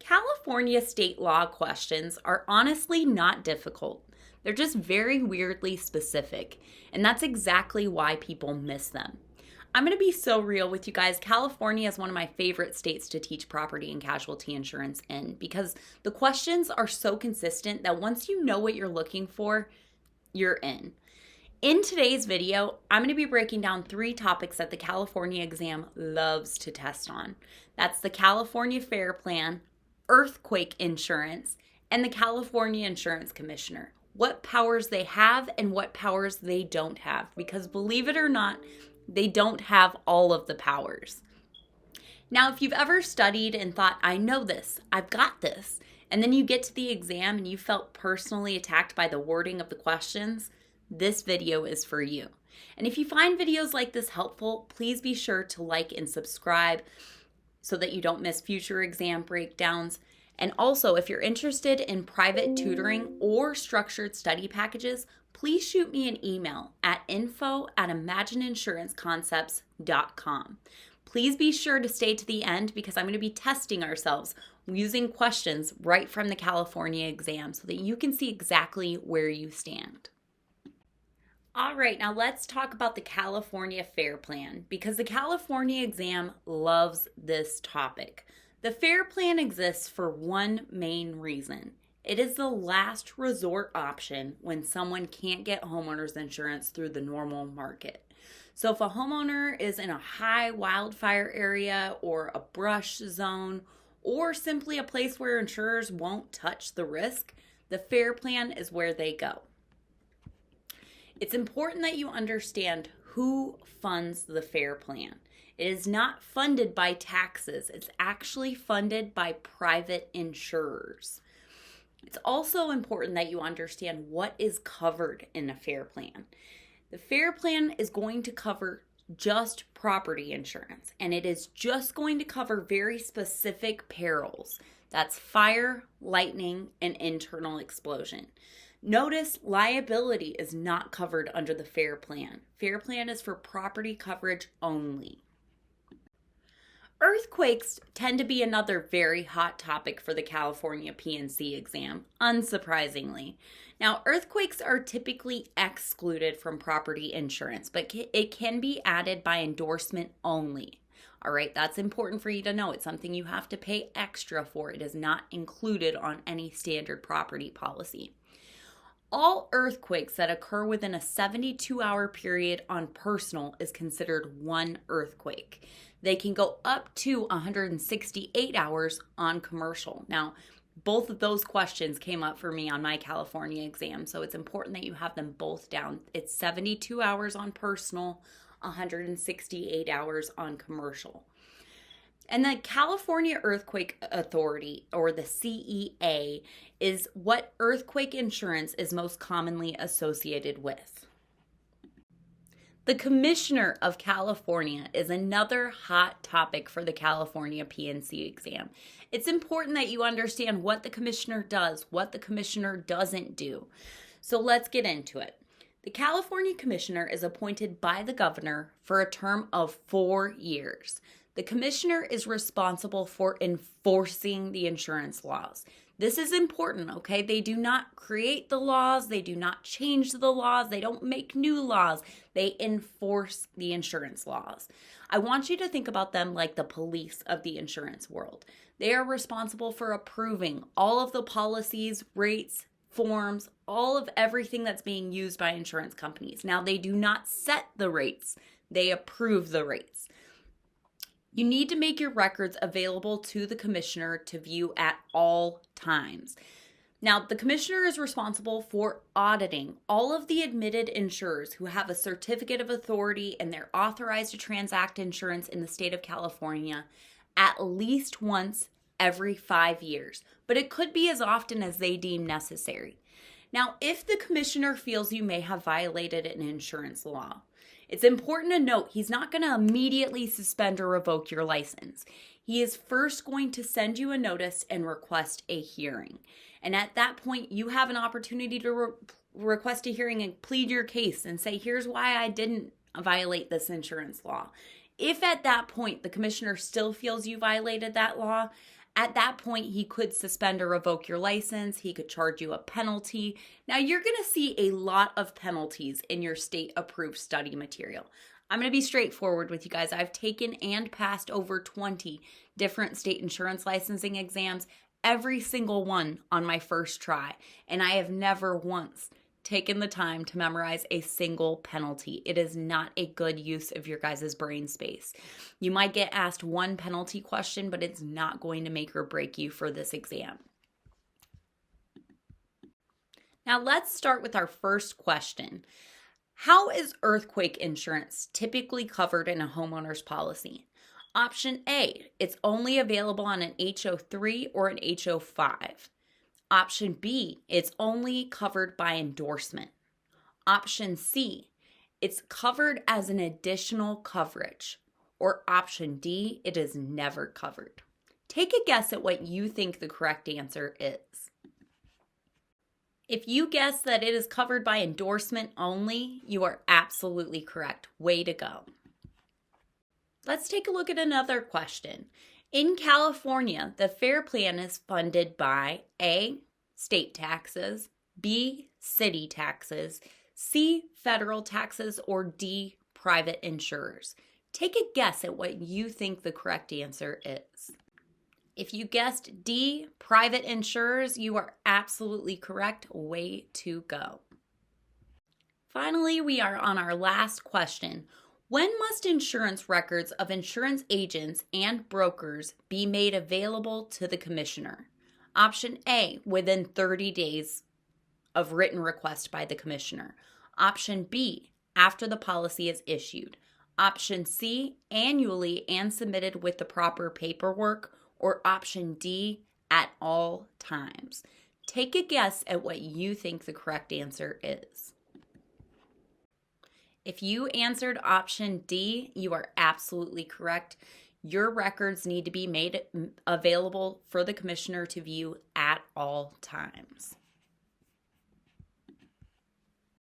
California state law questions are honestly not difficult. They're just very weirdly specific, and that's exactly why people miss them. I'm going to be so real with you guys. California is one of my favorite states to teach property and casualty insurance in because the questions are so consistent that once you know what you're looking for, you're in. In today's video, I'm going to be breaking down 3 topics that the California exam loves to test on. That's the California FAIR Plan, earthquake insurance, and the California Insurance Commissioner. What powers they have and what powers they don't have. Because believe it or not, they don't have all of the powers. Now, if you've ever studied and thought, I know this, I've got this, and then you get to the exam and you felt personally attacked by the wording of the questions, this video is for you. And if you find videos like this helpful, please be sure to like and subscribe so that you don't miss future exam breakdowns. And also, if you're interested in private tutoring or structured study packages, please shoot me an email at info@imagineinsuranceconcepts.com. Please be sure to stay to the end because I'm going to be testing ourselves using questions right from the California exam so that you can see exactly where you stand. All right, now let's talk about the California FAIR Plan because the California exam loves this topic. The FAIR Plan exists for one main reason. It is the last resort option when someone can't get homeowners insurance through the normal market. So if a homeowner is in a high wildfire area or a brush zone or simply a place where insurers won't touch the risk, the FAIR Plan is where they go. It's important that you understand who funds the FAIR Plan. It is not funded by taxes. It's actually funded by private insurers. It's also important that you understand what is covered in a FAIR Plan. The FAIR Plan is going to cover just property insurance, and it is just going to cover very specific perils. That's fire, lightning, and internal explosion. Notice liability is not covered under the FAIR Plan. FAIR Plan is for property coverage only. Earthquakes tend to be another very hot topic for the California P&C exam, unsurprisingly. Now, earthquakes are typically excluded from property insurance, but it can be added by endorsement only. All right, that's important for you to know. It's something you have to pay extra for. It is not included on any standard property policy. All earthquakes that occur within a 72-hour period on personal is considered one earthquake. They can go up to 168 hours on commercial. Now, both of those questions came up for me on my California exam, so it's important that you have them both down. It's 72 hours on personal, 168 hours on commercial. And the California Earthquake Authority, or the CEA, is what earthquake insurance is most commonly associated with. The Commissioner of California is another hot topic for the California P&C exam. It's important that you understand what the Commissioner does, what the Commissioner doesn't do. So let's get into it. The California Commissioner is appointed by the Governor for a term of 4 years. The Commissioner is responsible for enforcing the insurance laws. This is important, okay? They do not create the laws. They do not change the laws. They don't make new laws. They enforce the insurance laws. I want you to think about them like the police of the insurance world. They are responsible for approving all of the policies, rates, forms, all of everything that's being used by insurance companies. Now, they do not set the rates. They approve the rates. You need to make your records available to the Commissioner to view at all times. Now, the Commissioner is responsible for auditing all of the admitted insurers who have a certificate of authority and they're authorized to transact insurance in the state of California at least once every 5 years, but it could be as often as they deem necessary. Now, if the Commissioner feels you may have violated an insurance law, it's important to note he's not going to immediately suspend or revoke your license. He is first going to send you a notice and request a hearing. And at that point, you have an opportunity to request a hearing and plead your case and say, here's why I didn't violate this insurance law. If at that point the Commissioner still feels you violated that law, At that point, he could suspend or revoke your license. He could charge you a penalty. Now, you're going to see a lot of penalties in your state-approved study material. I'm going to be straightforward with you guys. I've taken and passed over 20 different state insurance licensing exams, every single one on my first try, and I have never once taken the time to memorize a single penalty. It is not a good use of your guys' brain space. You might get asked one penalty question, but it's not going to make or break you for this exam. Now let's start with our first question. How is earthquake insurance typically covered in a homeowner's policy? Option A, it's only available on an HO3 or an HO5. Option B, it's only covered by endorsement. Option C, it's covered as an additional coverage. Or option D, it is never covered. Take a guess at what you think the correct answer is. If you guess that it is covered by endorsement only, you are absolutely correct. Way to go. Let's take a look at another question. In California, the FAIR Plan is funded by A, state taxes, B, city taxes, C, federal taxes, or D, private insurers. Take a guess at what you think the correct answer is. If you guessed D, private insurers, you are absolutely correct. Way to go. Finally, we are on our last question. When must insurance records of insurance agents and brokers be made available to the commissioner? Option A, within 30 days of written request by the commissioner. Option B, after the policy is issued. Option C, annually and submitted with the proper paperwork. Or option D, at all times. Take a guess at what you think the correct answer is. If you answered option D, you are absolutely correct. Your records need to be made available for the commissioner to view at all times.